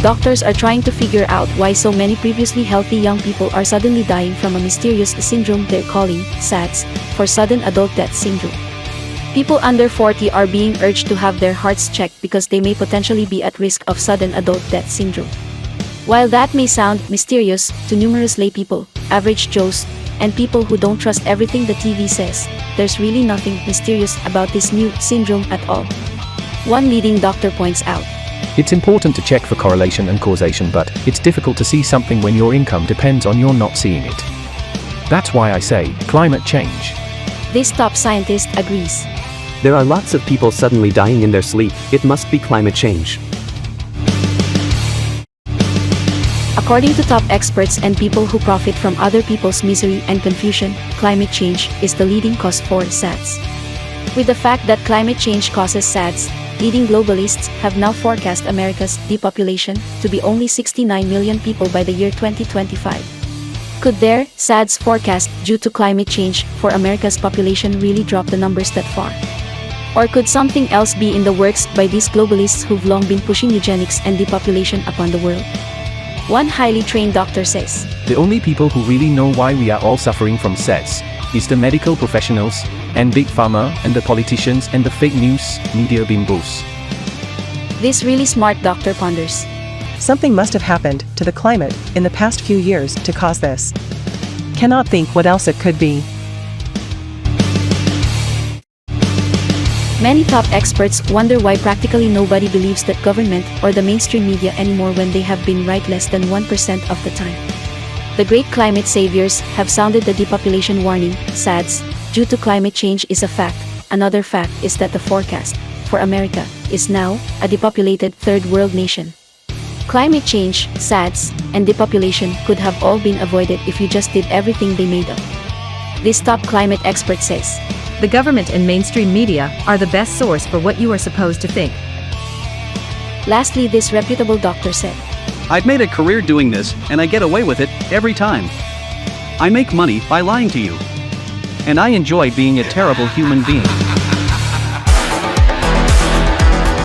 Doctors are trying to figure out why so many previously healthy young people are suddenly dying from a mysterious syndrome they're calling SADS, for sudden adult death syndrome. People under 40 are being urged to have their hearts checked because they may potentially be at risk of sudden adult death syndrome. While that may sound mysterious to numerous lay people, average Joes, and people who don't trust everything the TV says, there's really nothing mysterious about this new syndrome at all. One leading doctor points out, "It's important to check for correlation and causation, but it's difficult to see something when your income depends on your not seeing it. That's why I say, climate change." This top scientist agrees. There are lots of people suddenly dying in their sleep. It must be climate change. According to top experts and people who profit from other people's misery and confusion, climate change is the leading cause for SADS. With the fact that climate change causes SADS, leading globalists have now forecast America's depopulation to be only 69 million people by the year 2025. Could their SADS forecast due to climate change for America's population really drop the numbers that far? Or could something else be in the works by these globalists who've long been pushing eugenics and depopulation upon the world? One highly trained doctor says, "The only people who really know why we are all suffering from SADS is the medical professionals, and Big Pharma, and the politicians, and the fake news media bimbos." This really smart doctor ponders, Something must have happened to the climate in the past few years to cause this. Cannot think what else it could be. Many top experts wonder why practically nobody believes that government or the mainstream media anymore when they have been right less than 1% of the time. The great climate saviors have sounded the depopulation warning, SADS, due to climate change is a fact. Another fact is that the forecast for America is now a depopulated third world nation. Climate change, SADS, and depopulation could have all been avoided if you just did everything they made up. This top climate expert says, "The government and mainstream media are the best source for what you are supposed to think." Lastly, this reputable doctor said, "I've made a career doing this, and I get away with it every time. I make money by lying to you. And I enjoy being a terrible human being."